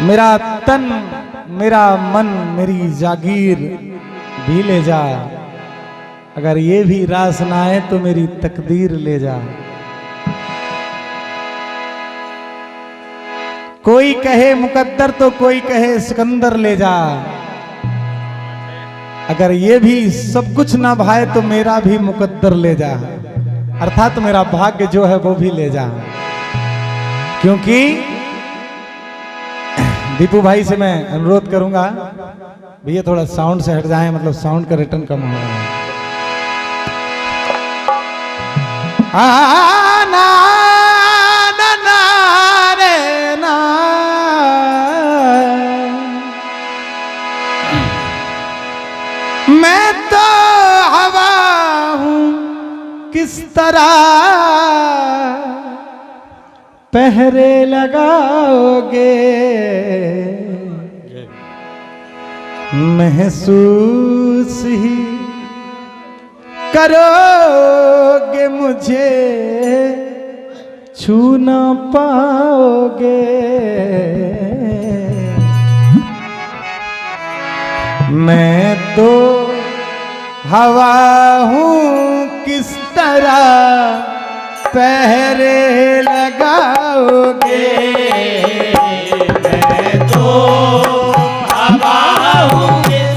मेरा तन मेरा मन मेरी जागीर भी ले जा, अगर ये भी रास ना आए तो मेरी तकदीर ले जा। कोई कहे मुकद्दर तो कोई कहे सिकंदर ले जा, अगर ये भी सब कुछ ना भाए तो मेरा भी मुकद्दर ले जा, अर्थात मेरा भाग्य जो है वो भी ले जा। क्योंकि दीपू भाई से मैं अनुरोध करूंगा, भैया थोड़ा साउंड से हट जाए, मतलब साउंड का रिटर्न कम हो रहा है। ना ना ना रे ना, मैं तो हवा हूं किस तरह पहरे लगाओगे, महसूस ही करोगे मुझे छू ना पाओगे। मैं तो हवा हूँ किस तरह पहरे लगाओगे, मैं तो हवा हूँ किस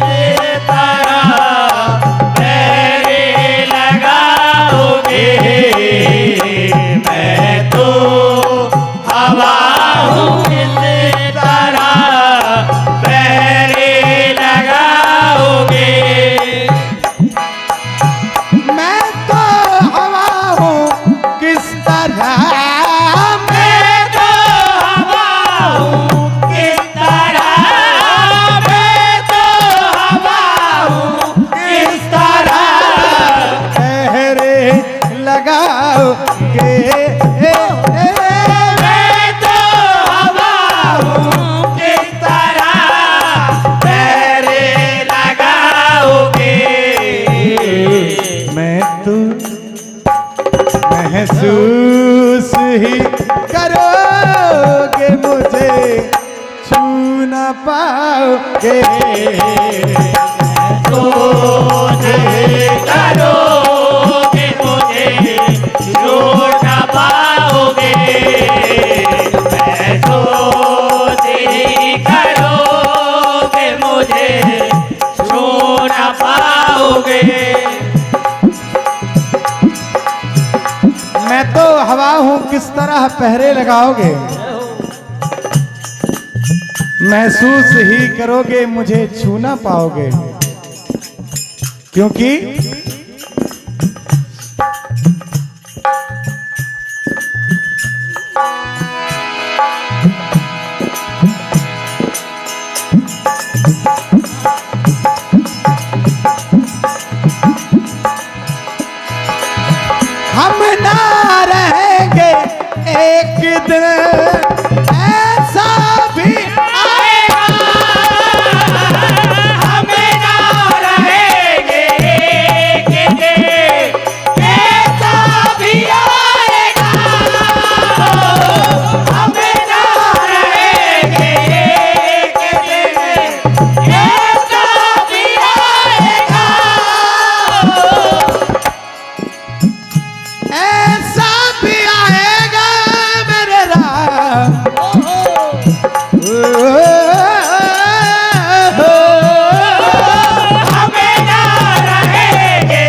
तरह पहरे लगाओगे, मैं तो हवा हूँ किस तरह पहरे लगाओगे, मैं तो हवा हूँ किस तरह, मैं तो हवा हूँ किस तरह, मैं तो हवा हूँ किस तरह पहरे लगाओगे। मैं तो हवा हूँ किस तरह पहरे लगाओगे, मैं तो महसूस ही करोगे मुझे छू ना पाओगे। सोचे करोगे मुझे छू ना पाओगे, मैं सोचे करोगे मुझे छू ना पाओगे, मैं तो हवा हूँ किस तरह पहरे लगाओगे, महसूस ही करोगे मुझे छू ना पाओगे। क्योंकि हम ना रहेंगे एक दिन ऐसा भी आएगा, हमें ना रहेंगे एक दिन ऐसा भी आएगा, हमें ना रहेंगे एक दिन ऐसा भी आएगा, ऐसा भी आएगा मेरे राम। हमें ना रहेंगे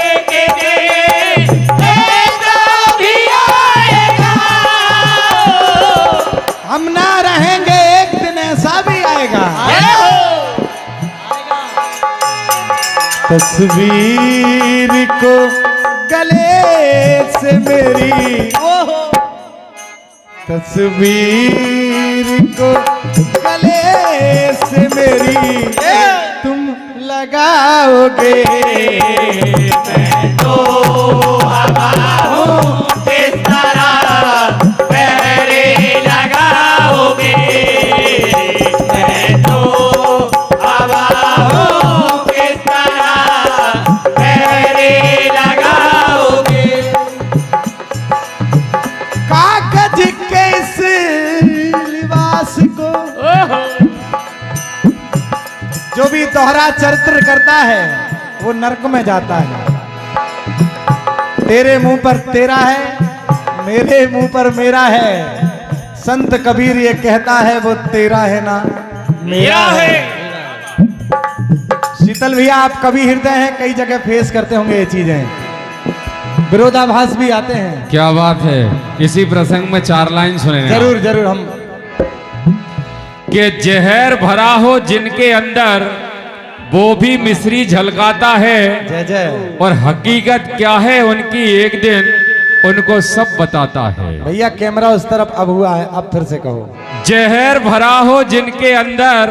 एक दिन ऐसा भी आएगा, हम ना रहेंगे एक दिन ऐसा भी आएगा। तस्वीर को गले से मेरी, तस्वीर को गले से मेरी तुम लगाओगे। मैं तो हवा हूँ किस तरह पहरे लगाओगे, मैं तो हवा हूँ किस तरह पहरे लगाओगे, कागज के इस लिबास लिबास को। ओहो जो भी दोहरा चरित्र करता है वो नरक में जाता है। तेरे मुंह पर तेरा है, मेरे मुंह पर मेरा है। संत कबीर ये कहता है वो तेरा है ना मेरा है। शीतल भैया आप कवि हृदय हैं, कई जगह फेस करते होंगे ये चीजें, विरोधाभास भी आते हैं। क्या बात है। इसी प्रसंग में 4 लाइन सुने जरूर जरूर हम। कि जहर भरा हो जिनके अंदर वो भी मिश्री झलकाता है, जय जय। और हकीकत क्या है उनकी एक दिन उनको सब बताता है। भैया कैमरा उस तरफ अब हुआ है, अब फिर से कहो। जहर भरा हो जिनके अंदर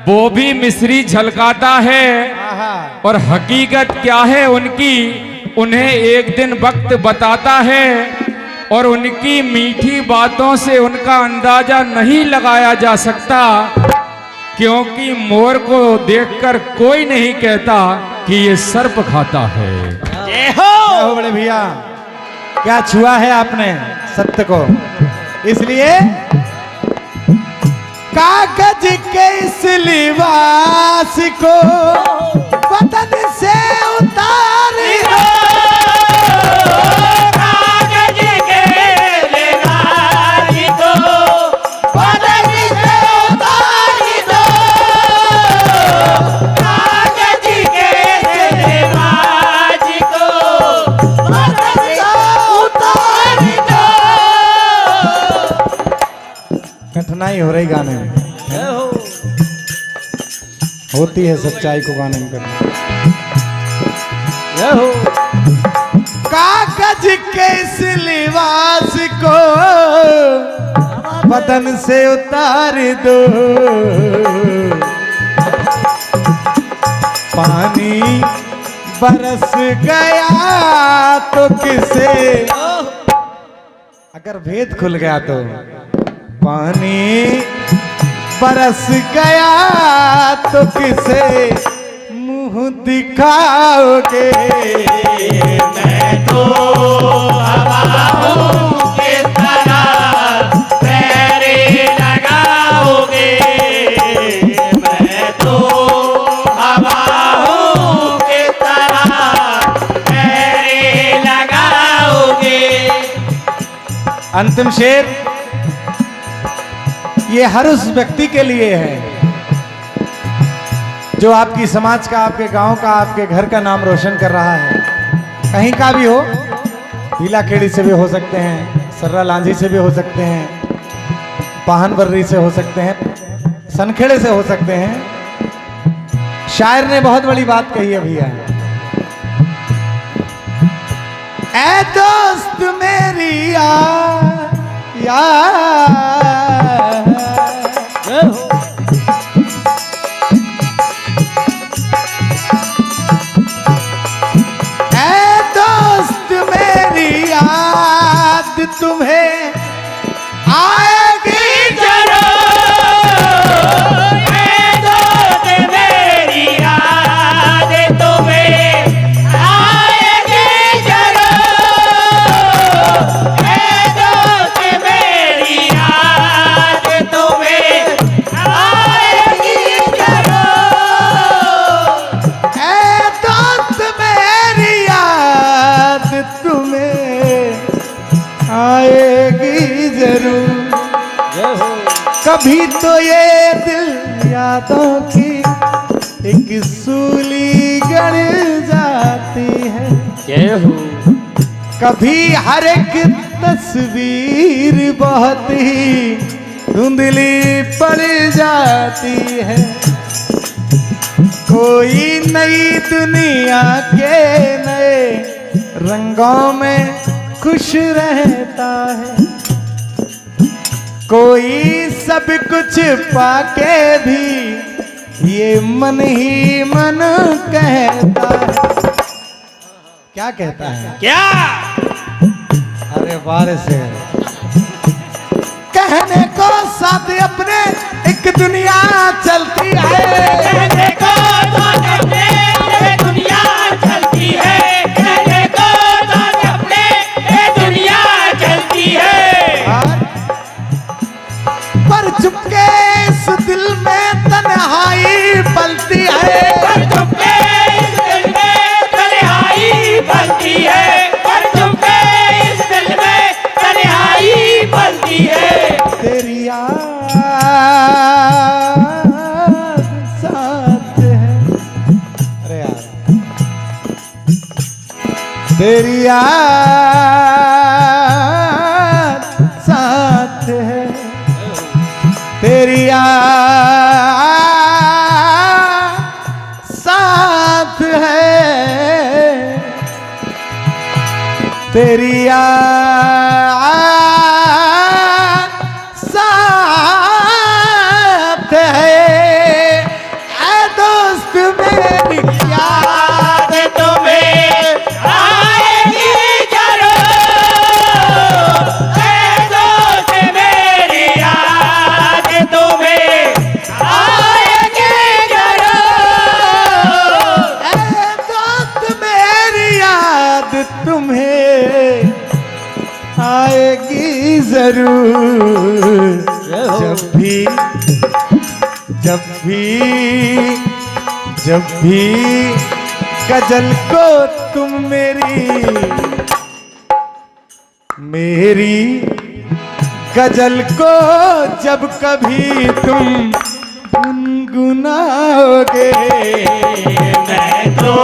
वो भी मिश्री झलकाता है, आहा। और हकीकत क्या है उनकी उन्हें एक दिन वक्त बताता है। और उनकी मीठी बातों से उनका अंदाजा नहीं लगाया जा सकता, क्योंकि मोर को देखकर कोई नहीं कहता कि ये सर्प खाता है। जय हो। क्या हो बड़े भैया, क्या छुआ है आपने सत्य को। इसलिए कागज के इस लिबास को बदन से उतारी दो। कागज के लिबास को बदन से उतारी दो। कागज के लिबास को बदन से उतारी दो। कठिनाई हो रही गाने में, होती है सच्चाई को गाने में करना। कागज के इस लिबास को बदन से उतार दो। पानी बरस गया तो किसे, अगर भेद खुल गया तो पानी बरस गया तो किसे मुंह दिखाओगे। मैं तो हवा हूँ किस तरह पैरे लगाओगे। मैं तो हवा हूँ किस तरह पैरे लगाओगे। अंतिम शेर ये हर उस व्यक्ति के लिए है जो आपकी समाज का, आपके गांव का, आपके घर का नाम रोशन कर रहा है। कहीं का भी हो, ढीलाखेड़ी से भी हो सकते हैं, सर्रा लांझी से भी हो सकते हैं, पाहन बर्री से हो सकते हैं, सनखेड़े से हो सकते हैं। शायर ने बहुत बड़ी बात कही है भैया। ऐ दोस्त मेरी याद तुम्हें आएगी जरूर। ऐ दोस्त मेरी याद तुम्हें आएगी जरूर। ऐ दोस्त मेरी याद तुम्हें आएगी जरूर। ऐ दोस्त मेरी याद तुम्हें आएगी जरूर। कभी तो ये दिल यादों की एक सूली गड़ जाती है। कभी हर एक तस्वीर बहुत ही धुंधली पड़ जाती है। कोई नई दुनिया के नए रंगों में खुश रहता है। कोई सब कुछ पाके भी ये मन ही मन कहता है। क्या कहता है? क्या? अरे बार से कहने को साथ अपने एक दुनिया चलती है। कहने को साथ अपने ये दुनिया चलती है। कहने को साथ अपने ये दुनिया चलती है। पर पर चुपके इस दिल में तन्हाई पलती है, पर चुपके इस दिल में तन्हाई पलती है, पर चुपके इस दिल में तन्हाई पलती है। तेरी याद साथ है, अरे यार, तेरी याद साथ है, तेरी याद साथ है, तेरी याद साथ है। ऐ दोस्त मेरी याद तुम्हें आएगी जरूर, ऐ दोस्त मेरी याद तुम्हें आएगी जरूर। ऐ दोस्त मेरी याद तुम्हें आएगी जरूर, जब भी गजल को तुम मेरी गजल को जब कभी तुम गुनगुनाओगे, मैं तो